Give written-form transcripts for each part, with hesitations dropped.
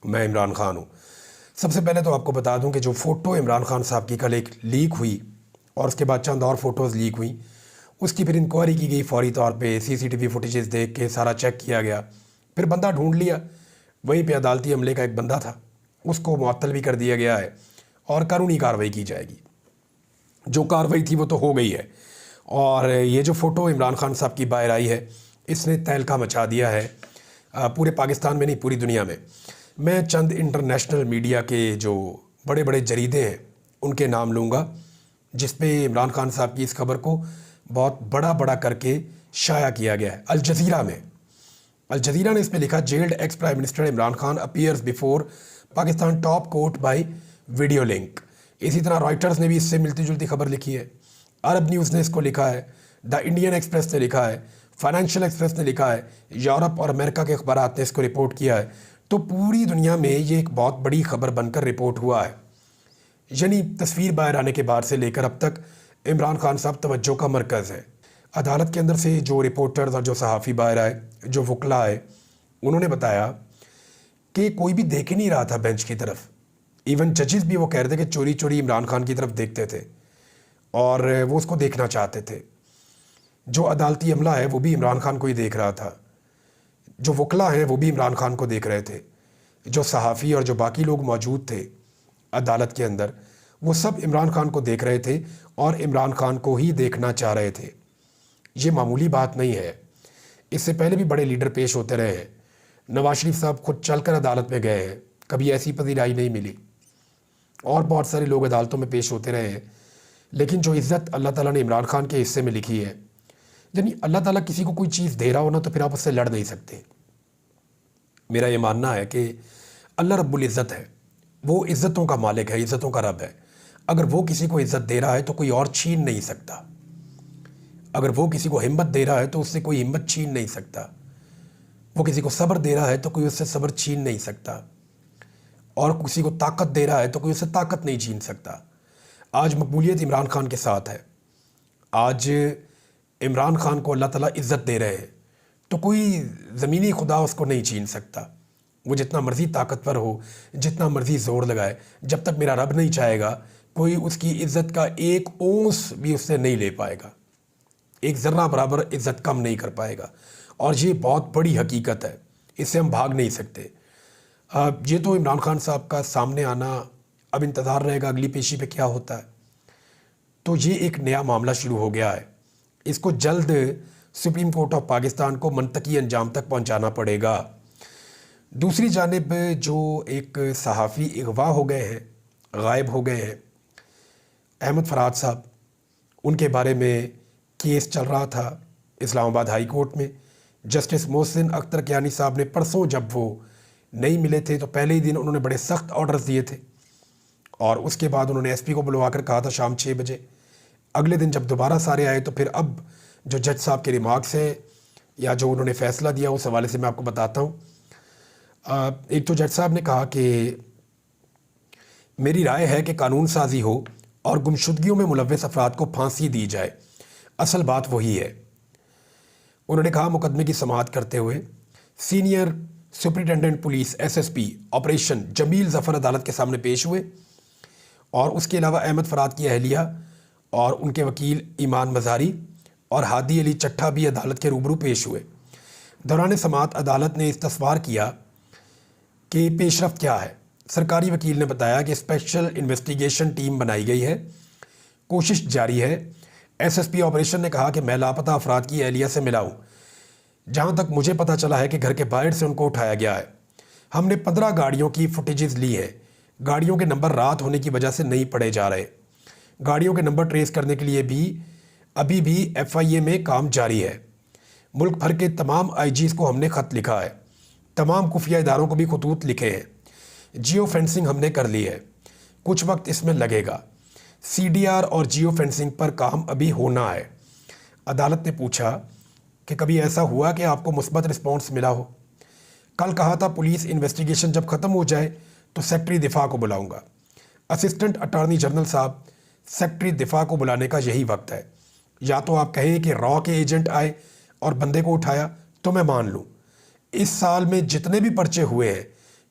میں عمران خان ہوں۔ سب سے پہلے تو آپ کو بتا دوں کہ جو فوٹو عمران خان صاحب کی کل ایک لیک ہوئی اور اس کے بعد چند اور فوٹوز لیک ہوئیں، اس کی پھر انکوائری کی گئی فوری طور پہ، CCTV فوٹیجز دیکھ کے سارا چیک کیا گیا، پھر بندہ ڈھونڈ لیا، وہیں پہ عدالتی عملے کا ایک بندہ تھا، اس کو معطل بھی کر دیا گیا ہے اور قانونی کارروائی کی جائے گی۔ جو کارروائی تھی وہ تو ہو گئی ہے، اور یہ جو فوٹو عمران خان صاحب کی باہر آئی ہے اس نے تہلکہ مچا دیا ہے پورے پاکستان میں نہیں، پوری دنیا میں۔ میں چند انٹرنیشنل میڈیا کے جو بڑے بڑے جریدے ہیں ان کے نام لوں گا جس پہ عمران خان صاحب کی اس خبر کو بہت بڑا کر کے شائع کیا گیا ہے۔ الجزیرہ میں، الجزیرہ نے اس پہ لکھا jailed ex prime minister Imran Khan appears before Pakistan top court by video link. اسی طرح رائٹرز نے بھی اس سے ملتی جلتی خبر لکھی ہے، عرب نیوز نے اس کو لکھا ہے، دا انڈین ایکسپریس نے لکھا ہے، فائنینشیل ایکسپریس نے لکھا ہے، یورپ اور امریکہ کے اخبارات نے اس کو رپورٹ کیا ہے۔ تو پوری دنیا میں یہ ایک بہت بڑی خبر بن کر رپورٹ ہوا ہے، یعنی تصویر باہر آنے کے بعد سے لے کر اب تک عمران خان صاحب توجہ کا مرکز ہے۔ عدالت کے اندر سے جو رپورٹرز اور جو صحافی باہر آئے، جو وکلا آئے، انہوں نے بتایا کہ کوئی بھی دیکھ ہی نہیں رہا تھا بینچ کی طرف، ایون ججز بھی وہ کہہ رہے تھے کہ چوری چوری عمران خان کی طرف دیکھتے تھے اور وہ اس کو دیکھنا چاہتے تھے۔ جو عدالتی عملہ ہے وہ بھی عمران خان کو ہی دیکھ رہا تھا، جو وکلا ہیں وہ بھی عمران خان کو دیکھ رہے تھے، جو صحافی اور جو باقی لوگ موجود تھے عدالت کے اندر وہ سب عمران خان کو دیکھ رہے تھے اور عمران خان کو ہی دیکھنا چاہ رہے تھے۔ یہ معمولی بات نہیں ہے، اس سے پہلے بھی بڑے لیڈر پیش ہوتے رہے ہیں۔ نواز شریف صاحب خود چل کر عدالت میں گئے ہیں، کبھی ایسی پذیرائی نہیں ملی، اور بہت سارے لوگ عدالتوں میں پیش ہوتے رہے ہیں، لیکن جو عزت اللہ تعالیٰ نے عمران خان کے حصے میں لکھی ہے، یعنی اللہ تعالیٰ کسی کو کوئی چیز دے رہا ہو نا تو پھر آپ اس سے لڑ نہیں سکتے۔ میرا یہ ماننا ہے کہ اللہ رب العزت ہے، وہ عزتوں کا مالک ہے، عزتوں کا رب ہے۔ اگر وہ کسی کو عزت دے رہا ہے تو کوئی اور چھین نہیں سکتا، اگر وہ کسی کو ہمت دے رہا ہے تو اس سے کوئی ہمت چھین نہیں سکتا، وہ کسی کو صبر دے رہا ہے تو کوئی اس سے صبر چھین نہیں سکتا، اور کسی کو طاقت دے رہا ہے تو کوئی اس سے طاقت نہیں چھین سکتا۔ آج مقبولیت عمران خان کے ساتھ ہے، آج عمران خان کو اللہ تعالیٰ عزت دے رہے ہیں تو کوئی زمینی خدا اس کو نہیں چھین سکتا، وہ جتنا مرضی طاقتور ہو، جتنا مرضی زور لگائے، جب تک میرا رب نہیں چاہے گا کوئی اس کی عزت کا ایک اونس بھی اس سے نہیں لے پائے گا، ایک ذرہ برابر عزت کم نہیں کر پائے گا، اور یہ بہت بڑی حقیقت ہے، اس سے ہم بھاگ نہیں سکتے۔ یہ تو عمران خان صاحب کا سامنے آنا، اب انتظار رہے گا اگلی پیشی پہ کیا ہوتا ہے۔ تو یہ ایک نیا معاملہ شروع ہو گیا ہے، اس کو جلد سپریم کورٹ آف پاکستان کو منطقی انجام تک پہنچانا پڑے گا۔ دوسری جانب جو ایک صحافی اغوا ہو گئے ہیں، غائب ہو گئے ہیں، احمد فرحات صاحب، ان کے بارے میں کیس چل رہا تھا اسلام آباد ہائی کورٹ میں۔ جسٹس محسن اختر کیانی صاحب نے پرسوں جب وہ نہیں ملے تھے تو پہلے ہی دن انہوں نے بڑے سخت آرڈرز دیے تھے، اور اس کے بعد انہوں نے SP کو بلوا کر کہا تھا شام 6 بجے۔ اگلے دن جب دوبارہ سارے آئے تو پھر اب جو جج صاحب کے ریمارکس ہیں یا جو انہوں نے فیصلہ دیا اس حوالے سے میں آپ کو بتاتا ہوں۔ ایک تو جج صاحب نے کہا کہ میری رائے ہے کہ قانون سازی ہو اور گمشدگیوں میں ملوث افراد کو پھانسی دی جائے، اصل بات وہی ہے۔ انہوں نے کہا مقدمے کی سماعت کرتے ہوئے senior superintendent police SSP operation Jamil Zafar عدالت کے سامنے پیش ہوئے، اور اس کے علاوہ احمد فرحات کی اہلیہ اور ان کے وکیل ایمان مزاری اور ہادی علی چٹھا بھی عدالت کے روبرو پیش ہوئے۔ دوران سماعت عدالت نے استفسار کیا کہ پیش رفت کیا ہے۔ سرکاری وکیل نے بتایا کہ اسپیشل انویسٹیگیشن ٹیم بنائی گئی ہے، کوشش جاری ہے۔ SSP آپریشن نے کہا کہ میں لاپتہ افراد کی اہلیہ سے ملا ہوں، جہاں تک مجھے پتہ چلا ہے کہ گھر کے باہر سے ان کو اٹھایا گیا ہے۔ ہم نے 15 گاڑیوں کی فوٹیجز لی ہے، گاڑیوں کے نمبر رات ہونے کی وجہ سے نہیں پڑے جا رہے، گاڑیوں کے نمبر ٹریس کرنے کے لیے بھی ابھی بھی FIA میں کام جاری ہے۔ ملک بھر کے تمام IGs کو ہم نے خط لکھا ہے، تمام خفیہ اداروں کو بھی خطوط لکھے ہیں، جیو فینسنگ ہم نے کر لی ہے، کچھ وقت اس میں لگے گا، CDR اور جیو فینسنگ پر کام ابھی ہونا ہے۔ عدالت نے پوچھا کہ کبھی ایسا ہوا کہ آپ کو مثبت رسپانس ملا ہو؟ کل کہا تھا پولیس انویسٹیگیشن جب ختم ہو جائے تو سیکٹری دفاع کو بلاؤں گا۔ اسسٹنٹ اٹارنی جنرل صاحب، سیکٹری دفاع کو بلانے کا یہی وقت ہے، یا تو آپ کہیں کہ را کے ایجنٹ آئے اور بندے کو اٹھایا تو میں مان لوں۔ اس سال میں جتنے بھی پرچے ہوئے ہیں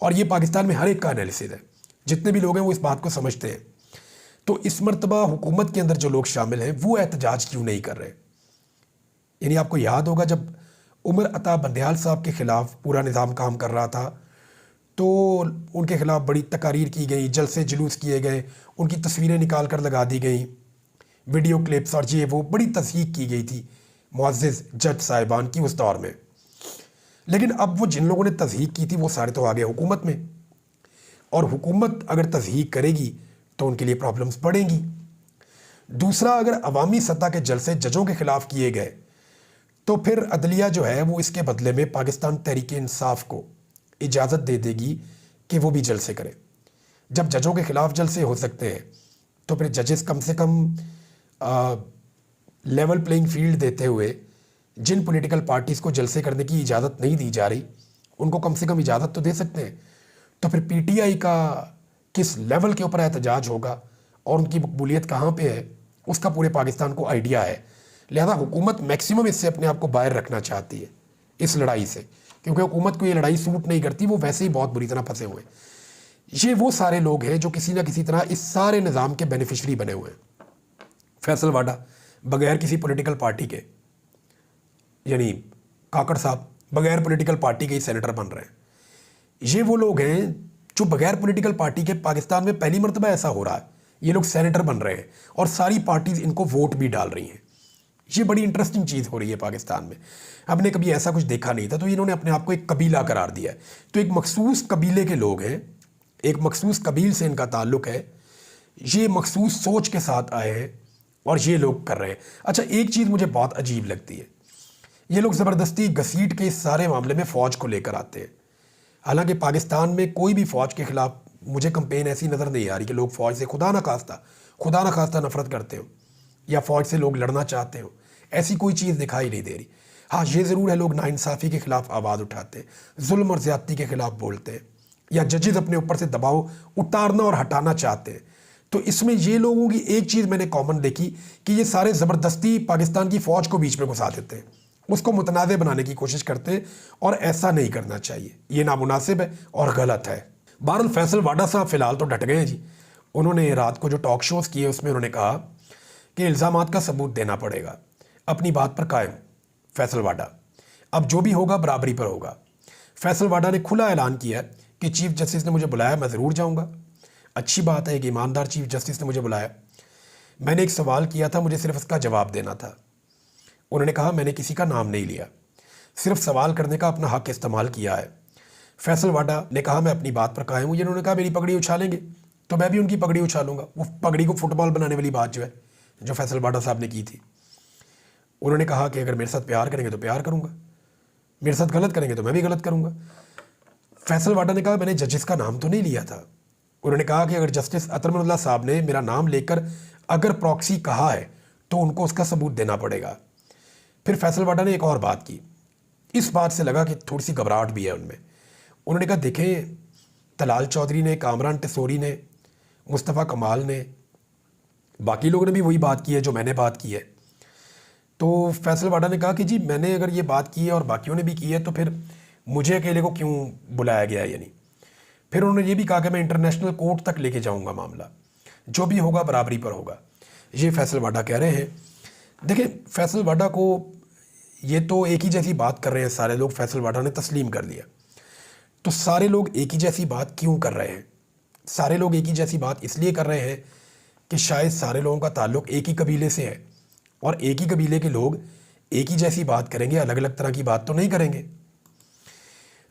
اور یہ پاکستان میں ہر ایک کا انالیسس ہے، جتنے بھی لوگ ہیں وہ اس بات کو سمجھتے ہیں۔ تو اس مرتبہ حکومت کے اندر جو لوگ شامل ہیں وہ احتجاج کیوں نہیں کر رہے؟ یعنی آپ کو یاد ہوگا جب عمر عطا بندیال صاحب کے خلاف پورا نظام کام کر رہا تھا تو ان کے خلاف بڑی تقاریر کی گئی، جلسے جلوس کیے گئے، ان کی تصویریں نکال کر لگا دی گئیں، ویڈیو کلپس اور یہ وہ بڑی تصدیق کی گئی تھی معزز جج صاحبان کی اس دور میں۔ لیکن اب وہ جن لوگوں نے تصدیق کی تھی وہ سارے تو آگے حکومت میں، اور حکومت اگر تصدیق کرے گی تو ان کے لیے پرابلمس بڑھیں گی۔ دوسرا، اگر عوامی سطح کے جلسے ججوں کے خلاف کیے گئے تو پھر عدلیہ جو ہے وہ اس کے بدلے میں پاکستان تحریک انصاف کو اجازت دے دے گی کہ وہ بھی جلسے کرے۔ جب ججوں کے خلاف جلسے ہو سکتے ہیں تو پھر ججز کم سے کم لیول پلینگ فیلڈ دیتے ہوئے جن پولیٹیکل پارٹیز کو جلسے کرنے کی اجازت نہیں دی جا رہی ان کو کم سے کم اجازت تو دے سکتے ہیں۔ تو پھر پی ٹی آئی کا کس لیول کے اوپر احتجاج ہوگا اور ان کی مقبولیت کہاں پہ ہے اس کا پورے پاکستان کو آئیڈیا ہے۔ لہذا حکومت میکسیمم اس سے اپنے آپ کو باہر رکھنا چاہتی ہے اس لڑائی سے، کیونکہ حکومت کو یہ لڑائی سوٹ نہیں کرتی، وہ ویسے ہی بہت بری طرح پھنسے ہوئے ہیں۔ یہ وہ سارے لوگ ہیں جو کسی نہ کسی طرح اس سارے نظام کے بینیفیشری بنے ہوئے ہیں۔ فیصل واڈا بغیر کسی پولیٹیکل پارٹی کے، یعنی کاکڑ صاحب بغیر پولیٹیکل پارٹی کے ہی سینیٹر بن رہے ہیں۔ یہ وہ لوگ ہیں جو بغیر پولیٹیکل پارٹی کے پاکستان میں پہلی مرتبہ ایسا ہو رہا ہے، یہ لوگ سینیٹر بن رہے ہیں اور ساری پارٹیز ان کو ووٹ بھی ڈال رہی ہیں۔ یہ بڑی انٹرسٹنگ چیز ہو رہی ہے پاکستان میں، ہم نے کبھی ایسا کچھ دیکھا نہیں تھا۔ تو انہوں نے اپنے آپ کو ایک قبیلہ قرار دیا ہے، تو ایک مخصوص قبیلے کے لوگ ہیں، ایک مخصوص قبیل سے ان کا تعلق ہے، یہ مخصوص سوچ کے ساتھ آئے ہیں اور یہ لوگ کر رہے ہیں۔ اچھا، ایک چیز مجھے بہت عجیب لگتی ہے، یہ لوگ زبردستی گھسیٹ کے اس سارے معاملے میں فوج کو لے کر آتے ہیں۔ حالانکہ پاکستان میں کوئی بھی فوج کے خلاف مجھے کمپین ایسی نظر نہیں آ رہی کہ لوگ فوج سے خدا نہ خواستہ نفرت کرتے ہو یا فوج سے لوگ لڑنا چاہتے ہو، ایسی کوئی چیز دکھائی نہیں دے رہی۔ ہاں، یہ ضرور ہے لوگ ناانصافی کے خلاف آواز اٹھاتے ہیں، ظلم اور زیادتی کے خلاف بولتے ہیں، یا ججز اپنے اوپر سے دباؤ اتارنا اور ہٹانا چاہتے ہیں۔ تو اس میں یہ لوگوں کی ایک چیز میں نے کامن دیکھی کہ یہ سارے زبردستی پاکستان کی فوج کو بیچ میں گھسا دیتے ہیں، اس کو متنازع بنانے کی کوشش کرتے ہیں، اور ایسا نہیں کرنا چاہیے، یہ نامناسب ہے اور غلط ہے۔ بہرحال فیصل واڈا صاحب فی الحال تو ڈٹ گئے ہیں جی۔ انہوں نے رات کو جو ٹاک شوز کیے اس میں انہوں نے کہا کہ الزامات کا ثبوت دینا پڑے گا، اپنی بات پر قائم فیصل واڈا، اب جو بھی ہوگا برابری پر ہوگا۔ فیصل واڈا نے کھلا اعلان کیا کہ چیف جسٹس نے مجھے بلایا، میں ضرور جاؤں گا۔ اچھی بات ہے، ایک ایماندار چیف جسٹس نے مجھے بلایا۔ میں نے ایک سوال کیا تھا، مجھے صرف اس کا جواب دینا تھا۔ انہوں نے کہا میں نے کسی کا نام نہیں لیا، صرف سوال کرنے کا اپنا حق استعمال کیا ہے۔ فیصل واڈا نے کہا میں اپنی بات پر قائم ہوں۔ انہوں نے کہا میری پگڑی اچھالیں گے تو میں بھی ان کی پگڑی اچھالوں گا، وہ پگڑی کو فٹ بال بنانے والی بات جو ہے جو فیصل واڈا صاحب نے کی تھی۔ انہوں نے کہا کہ اگر میرے ساتھ پیار کریں گے تو پیار کروں گا، میرے ساتھ غلط کریں گے تو میں بھی غلط کروں گا۔ فیصل واڈا نے کہا میں نے ججز کا نام تو نہیں لیا تھا۔ انہوں نے کہا کہ اگر جسٹس اطہر اللہ صاحب نے میرا نام لے کر اگر پراکسی کہا ہے تو ان کو اس کا ثبوت دینا پڑے گا۔ پھر فیصل واڈا نے ایک اور بات کی، اس بات سے لگا کہ تھوڑی سی گھبراہٹ بھی ہے ان میں۔ انہوں نے کہا دیکھیں، طلال چودھری نے، کامران ٹیسوری نے، مصطفیٰ کمال نے، باقی لوگوں نے بھی وہی بات کی ہے جو میں نے بات کی ہے۔ تو فیصل واڈا نے کہا کہ جی میں نے اگر یہ بات کی ہے اور باقیوں نے بھی کی ہے تو پھر مجھے اکیلے کو کیوں بلایا گیا ہے؟ یعنی پھر انہوں نے یہ بھی کہا کہ میں انٹرنیشنل کورٹ تک لے کے جاؤں گا معاملہ، جو بھی ہوگا برابری پر ہوگا۔ یہ فیصل واڈا کہہ رہے ہیں۔ دیکھیں، فیصل واڈا کو یہ تو ایک ہی جیسی بات کر رہے ہیں سارے لوگ، فیصل واڈا نے تسلیم کر لیا۔ تو سارے لوگ ایک ہی جیسی بات کیوں کر رہے ہیں؟ سارے لوگ ایک ہی جیسی بات اس لیے کر رہے ہیں کہ شاید سارے لوگوں کا تعلق ایک ہی قبیلے سے ہے، اور ایک ہی قبیلے کے لوگ ایک ہی جیسی بات کریں گے، الگ الگ طرح کی بات تو نہیں کریں گے۔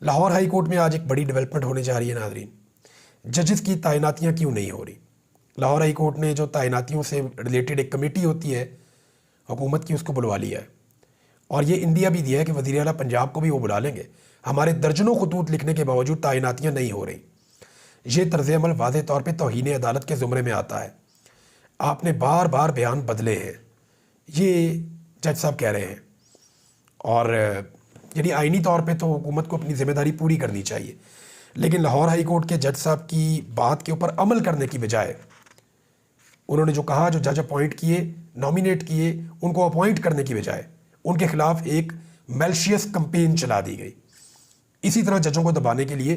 لاہور ہائی کورٹ میں آج ایک بڑی ڈیولپمنٹ ہونے جا رہی ہے ناظرین، ججز کی تعیناتیاں کیوں نہیں ہو رہی۔ لاہور ہائی کورٹ نے جو تعیناتیوں سے ریلیٹڈ ایک کمیٹی ہوتی ہے حکومت کی، اس کو بلوا لیا ہے، اور یہ اندیا بھی دیا ہے کہ وزیر اعلیٰ پنجاب کو بھی وہ بلا لیں گے۔ ہمارے درجنوں خطوط لکھنے کے باوجود تعیناتیاں نہیں ہو رہی۔ یہ طرز عمل واضح طور پہ توہین عدالت کے زمرے میں آتا ہے۔ آپ نے بار بار بیان بدلے ہیں، یہ جج صاحب کہہ رہے ہیں، اور یعنی آئینی طور پہ تو حکومت کو اپنی ذمہ داری پوری کرنی چاہیے، لیکن لاہور ہائی کورٹ کے جج صاحب کی بات کے اوپر عمل کرنے کی بجائے انہوں نے جو کہا، جو جج اپوائنٹ کیے، نامینیٹ کیے، ان کو اپوائنٹ کرنے کی بجائے ان کے خلاف ایک میلشیس کمپین چلا دی گئی۔ اسی طرح ججوں کو دبانے کے لیے